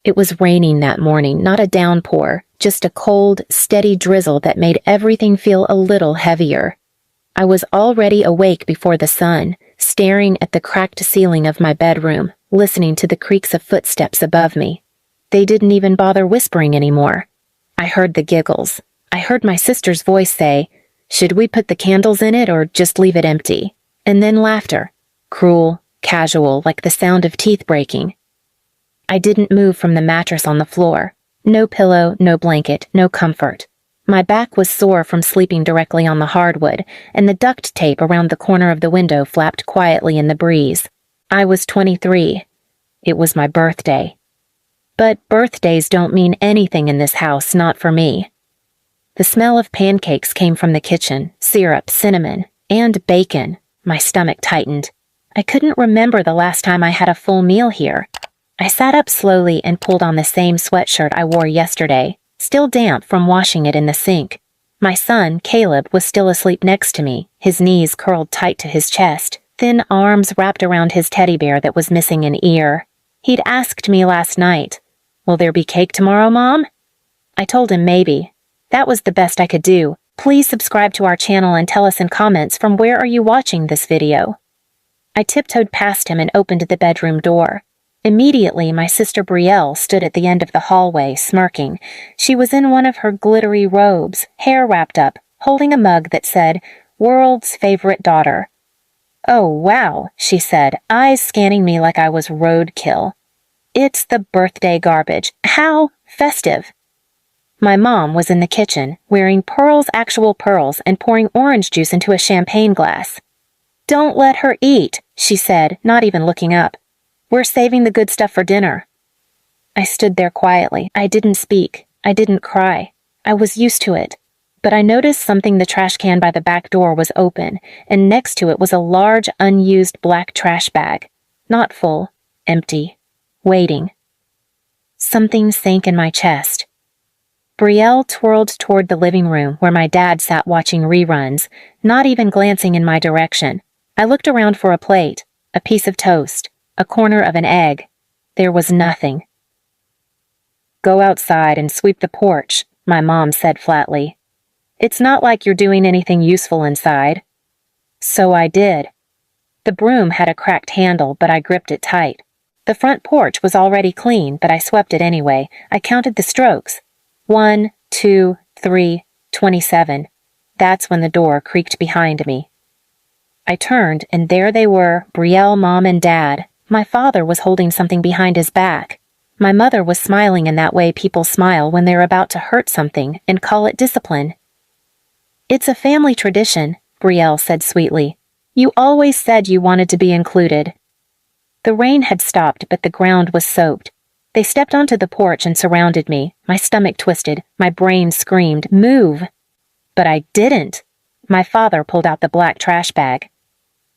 It was raining that morning, not a downpour, just a cold, steady drizzle that made everything feel a little heavier. I was already awake before the sun, staring at the cracked ceiling of my bedroom, listening to the creaks of footsteps above me. They didn't even bother whispering anymore. I heard the giggles. I heard my sister's voice say, "Should we put the candles in it or just leave it empty?" And then laughter. Cruel, casual, like the sound of teeth breaking. I didn't move from the mattress on the floor. No pillow, no blanket, no comfort. My back was sore from sleeping directly on the hardwood, and the duct tape around the corner of the window flapped quietly in the breeze. I was 23. It was my birthday. But birthdays don't mean anything in this house, not for me. The smell of pancakes came from the kitchen, syrup, cinnamon, and bacon. My stomach tightened. I couldn't remember the last time I had a full meal here. I sat up slowly and pulled on the same sweatshirt I wore yesterday, still damp from washing it in the sink. My son, Caleb, was still asleep next to me, his knees curled tight to his chest, thin arms wrapped around his teddy bear that was missing an ear. He'd asked me last night, "Will there be cake tomorrow, Mom?" I told him maybe. That was the best I could do. Please subscribe to our channel and tell us in comments from where are you watching this video. I tiptoed past him and opened the bedroom door. Immediately, my sister Brielle stood at the end of the hallway, smirking. She was in one of her glittery robes, hair wrapped up, holding a mug that said, "World's Favorite Daughter." "Oh, wow," she said, eyes scanning me like I was roadkill. "It's the birthday garbage. How festive." My mom was in the kitchen, wearing actual pearls, and pouring orange juice into a champagne glass. "Don't let her eat," she said, not even looking up. "We're saving the good stuff for dinner." I stood there quietly. I didn't speak. I didn't cry. I was used to it. But I noticed something. The trash can by the back door was open, and next to it was a large, unused black trash bag. Not full, empty, waiting. Something sank in my chest. Brielle twirled toward the living room where my dad sat watching reruns, not even glancing in my direction. I looked around for a plate, a piece of toast, a corner of an egg. There was nothing. "Go outside and sweep the porch," my mom said flatly. "It's not like you're doing anything useful inside." So I did. The broom had a cracked handle, but I gripped it tight. The front porch was already clean, but I swept it anyway. I counted the strokes. 1, 2, 3, 27. That's when the door creaked behind me. I turned, and there they were, Brielle, Mom, and Dad. My father was holding something behind his back. My mother was smiling in that way people smile when they're about to hurt something and call it discipline. "It's a family tradition," Brielle said sweetly. "You always said you wanted to be included." The rain had stopped, but the ground was soaked. They stepped onto the porch and surrounded me. My stomach twisted. My brain screamed, "Move!" But I didn't. My father pulled out the black trash bag.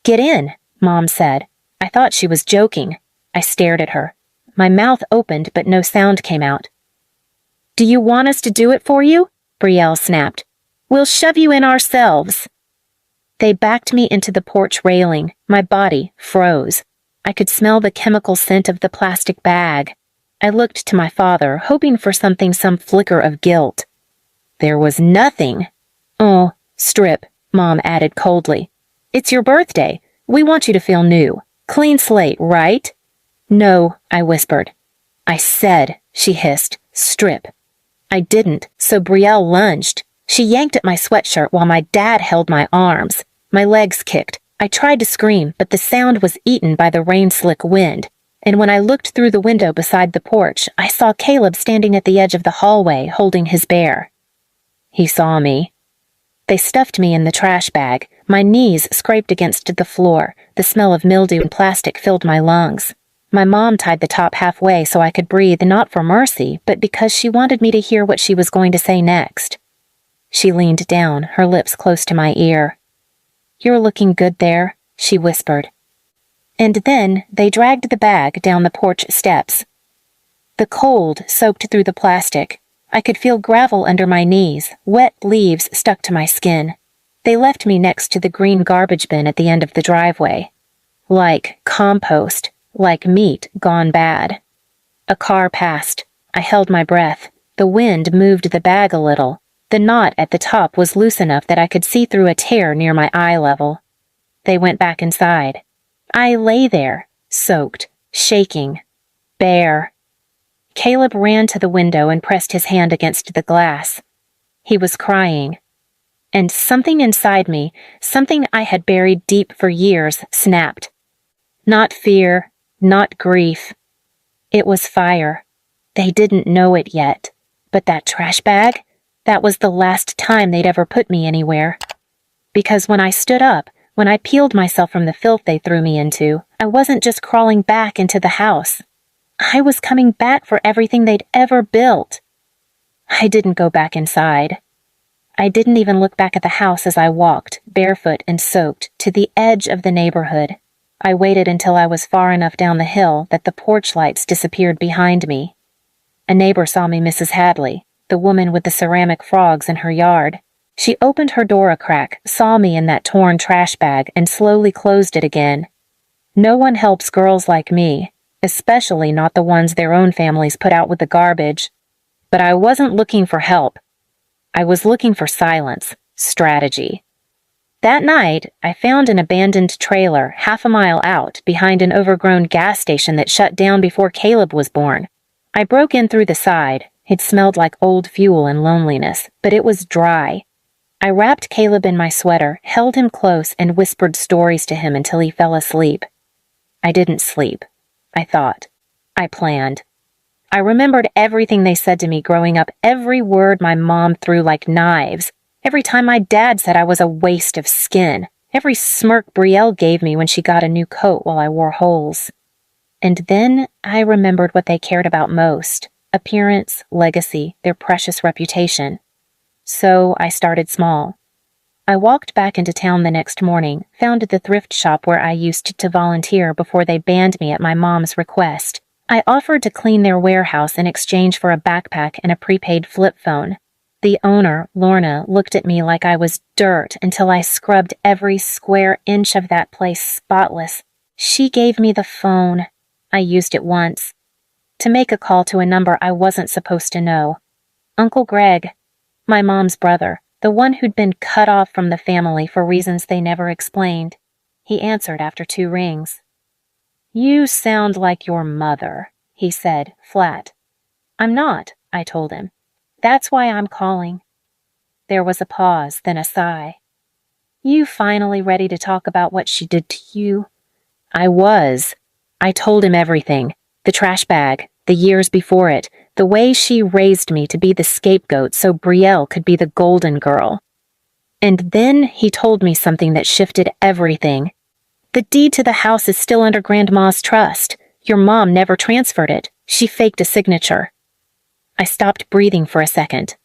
"Get in," Mom said. I thought she was joking. I stared at her. My mouth opened, but no sound came out. "Do you want us to do it for you?" Brielle snapped. "We'll shove you in ourselves." They backed me into the porch railing. My body froze. I could smell the chemical scent of the plastic bag. I looked to my father, hoping for something, some flicker of guilt. There was nothing. "Oh, strip," Mom added coldly. "It's your birthday. We want you to feel new. Clean slate, right?" "No," I whispered. "I said," she hissed, "strip." I didn't, so Brielle lunged. She yanked at my sweatshirt while my dad held my arms. My legs kicked. I tried to scream, but the sound was eaten by the rain-slick wind. And when I looked through the window beside the porch, I saw Caleb standing at the edge of the hallway, holding his bear. He saw me. They stuffed me in the trash bag. My knees scraped against the floor. The smell of mildew and plastic filled my lungs. My mom tied the top halfway so I could breathe, not for mercy, but because she wanted me to hear what she was going to say next. She leaned down, her lips close to my ear. "You're looking good there," she whispered. And then they dragged the bag down the porch steps. The cold soaked through the plastic. I could feel gravel under my knees, wet leaves stuck to my skin. They left me next to the green garbage bin at the end of the driveway. Like compost, like meat gone bad. A car passed. I held my breath. The wind moved the bag a little. The knot at the top was loose enough that I could see through a tear near my eye level. They went back inside. I lay there, soaked, shaking, bare. Caleb ran to the window and pressed his hand against the glass. He was crying. And something inside me, something I had buried deep for years, snapped. Not fear, not grief. It was fire. They didn't know it yet. But that trash bag? That was the last time they'd ever put me anywhere. Because when I stood up, when I peeled myself from the filth they threw me into, I wasn't just crawling back into the house. I was coming back for everything they'd ever built. I didn't go back inside. I didn't even look back at the house as I walked, barefoot and soaked, to the edge of the neighborhood. I waited until I was far enough down the hill that the porch lights disappeared behind me. A neighbor saw me, Mrs. Hadley, the woman with the ceramic frogs in her yard. She opened her door a crack, saw me in that torn trash bag, and slowly closed it again. No one helps girls like me, especially not the ones their own families put out with the garbage. But I wasn't looking for help. I was looking for silence, strategy. That night, I found an abandoned trailer half a mile out behind an overgrown gas station that shut down before Caleb was born. I broke in through the side. It smelled like old fuel and loneliness, but it was dry. I wrapped Caleb in my sweater, held him close, and whispered stories to him until he fell asleep. I didn't sleep. I thought. I planned. I remembered everything they said to me growing up, every word my mom threw like knives, every time my dad said I was a waste of skin, every smirk Brielle gave me when she got a new coat while I wore holes. And then I remembered what they cared about most: appearance, legacy, their precious reputation. So I started small. I walked back into town the next morning, found the thrift shop where I used to volunteer before they banned me at my mom's request. I offered to clean their warehouse in exchange for a backpack and a prepaid flip phone. The owner, Lorna, looked at me like I was dirt until I scrubbed every square inch of that place spotless. She gave me the phone. I used it once to make a call to a number I wasn't supposed to know. Uncle Greg, my mom's brother, the one who'd been cut off from the family for reasons they never explained. He answered after 2 rings. "You sound like your mother," he said, flat. "I'm not," I told him. "That's why I'm calling." There was a pause, then a sigh. "You finally ready to talk about what she did to you?" I was. I told him everything. The trash bag, the years before it, the way she raised me to be the scapegoat so Brielle could be the golden girl. And then he told me something that shifted everything. "The deed to the house is still under Grandma's trust. Your mom never transferred it. She faked a signature." I stopped breathing for a second.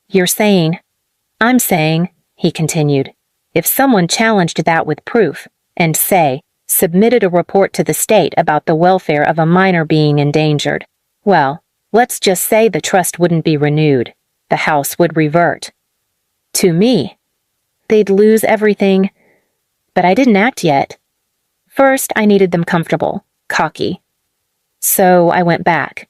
"You're saying—" "I'm saying," he continued, "if someone challenged that with proof, and say, submitted a report to the state about the welfare of a minor being endangered, well, let's just say the trust wouldn't be renewed. The house would revert. To me. They'd lose everything. But I didn't act yet. First, I needed them comfortable, cocky. So I went back.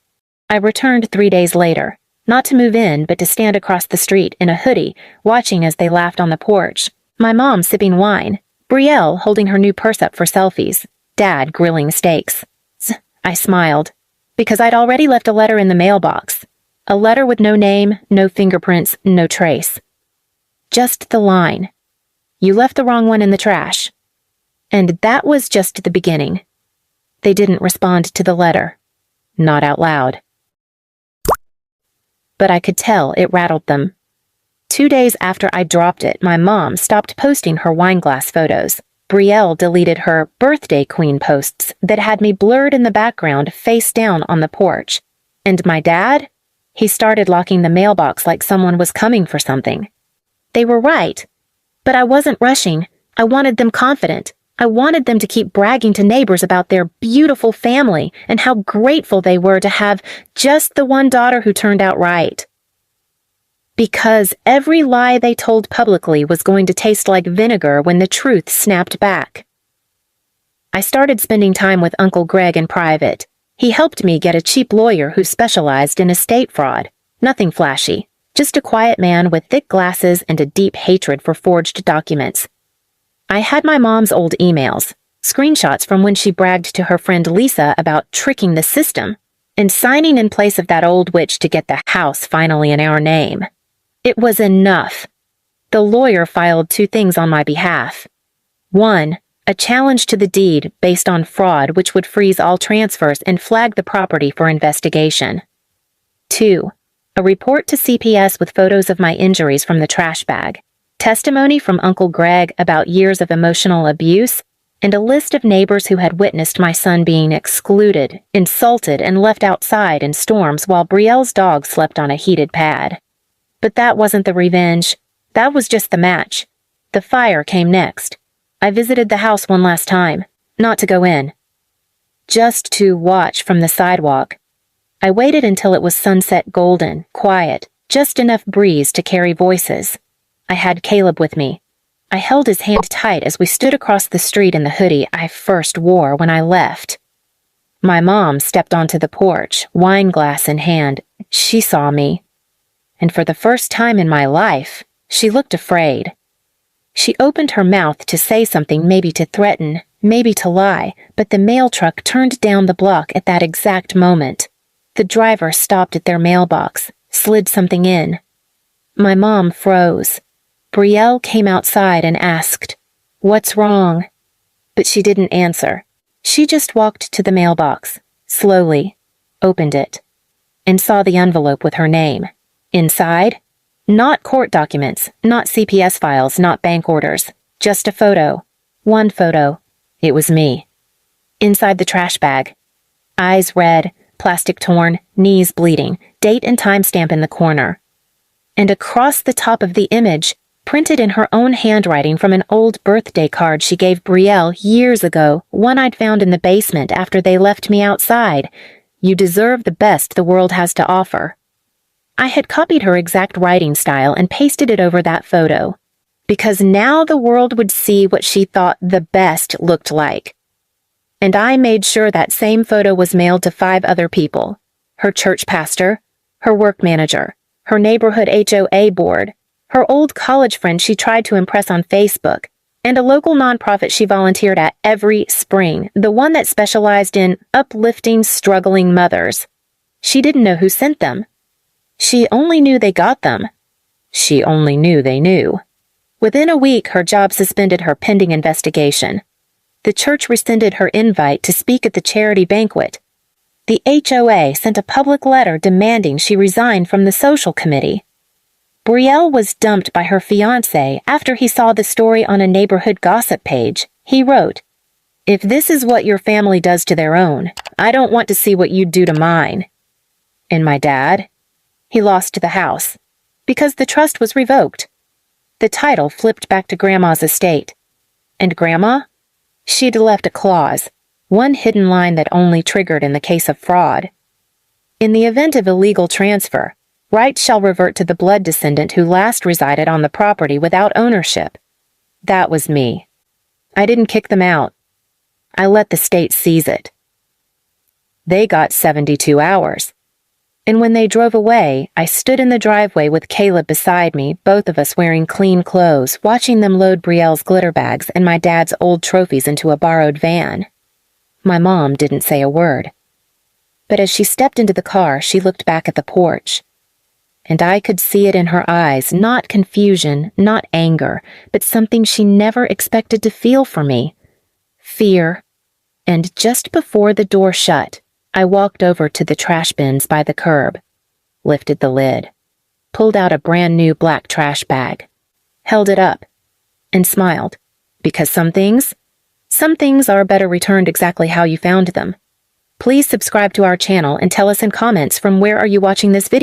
I returned 3 days later, not to move in, but to stand across the street in a hoodie, watching as they laughed on the porch. My mom sipping wine, Brielle holding her new purse up for selfies, Dad grilling steaks. I smiled, because I'd already left a letter in the mailbox. A letter with no name, no fingerprints, no trace. Just the line. "You left the wrong one in the trash." And that was just the beginning. They didn't respond to the letter. Not out loud. But I could tell it rattled them. 2 days after I dropped it, my mom stopped posting her wine glass photos. Brielle deleted her birthday queen posts that had me blurred in the background face down on the porch. And my dad? He started locking the mailbox like someone was coming for something. They were right. But I wasn't rushing. I wanted them confident. I wanted them to keep bragging to neighbors about their beautiful family and how grateful they were to have just the one daughter who turned out right. Because every lie they told publicly was going to taste like vinegar when the truth snapped back. I started spending time with Uncle Greg in private. He helped me get a cheap lawyer who specialized in estate fraud. Nothing flashy, just a quiet man with thick glasses and a deep hatred for forged documents. I had my mom's old emails, screenshots from when she bragged to her friend Lisa about tricking the system and signing in place of that old witch to get the house finally in our name. It was enough. The lawyer filed 2 things on my behalf. 1, a challenge to the deed based on fraud which would freeze all transfers and flag the property for investigation. 2, a report to CPS with photos of my injuries from the trash bag, testimony from Uncle Greg about years of emotional abuse, and a list of neighbors who had witnessed my son being excluded, insulted, and left outside in storms while Brielle's dog slept on a heated pad. But that wasn't the revenge. That was just the match. The fire came next. I visited the house one last time, not to go in, just to watch from the sidewalk. I waited until it was sunset golden, quiet, just enough breeze to carry voices. I had Caleb with me. I held his hand tight as we stood across the street in the hoodie I first wore when I left. My mom stepped onto the porch, wine glass in hand. She saw me. And for the first time in my life, she looked afraid. She opened her mouth to say something, maybe to threaten, maybe to lie, but the mail truck turned down the block at that exact moment. The driver stopped at their mailbox, slid something in. My mom froze. Brielle came outside and asked, "What's wrong?" But she didn't answer. She just walked to the mailbox, slowly, opened it, and saw the envelope with her name. Inside, not court documents, not CPS files, not bank orders, just a photo. One photo. It was me. Inside the trash bag. Eyes red, plastic torn, knees bleeding, date and timestamp in the corner. And across the top of the image, printed in her own handwriting from an old birthday card she gave Brielle years ago, one I'd found in the basement after they left me outside. "You deserve the best the world has to offer." I had copied her exact writing style and pasted it over that photo, because now the world would see what she thought the best looked like. And I made sure that same photo was mailed to 5 other people: her church pastor, her work manager, her neighborhood HOA board, her old college friend she tried to impress on Facebook, and a local nonprofit she volunteered at every spring, the one that specialized in uplifting struggling mothers. She didn't know who sent them. She only knew they got them. She only knew they knew. Within a week, her job suspended her pending investigation. The church rescinded her invite to speak at the charity banquet. The HOA sent a public letter demanding she resign from the social committee. Brielle was dumped by her fiancé after he saw the story on a neighborhood gossip page. He wrote, "If this is what your family does to their own, I don't want to see what you do to mine." And my dad? He lost the house, because the trust was revoked. The title flipped back to Grandma's estate. And Grandma? She'd left a clause, one hidden line that only triggered in the case of fraud. In the event of illegal transfer, rights shall revert to the blood descendant who last resided on the property without ownership. That was me. I didn't kick them out. I let the state seize it. They got 72 hours. And when they drove away, I stood in the driveway with Caleb beside me, both of us wearing clean clothes, watching them load Brielle's glitter bags and my dad's old trophies into a borrowed van. My mom didn't say a word. But as she stepped into the car, she looked back at the porch. And I could see it in her eyes, not confusion, not anger, but something she never expected to feel for me. Fear. And just before the door shut, I walked over to the trash bins by the curb, lifted the lid, pulled out a brand new black trash bag, held it up, and smiled, because some things are better returned exactly how you found them. Please subscribe to our channel and tell us in comments from where are you watching this video.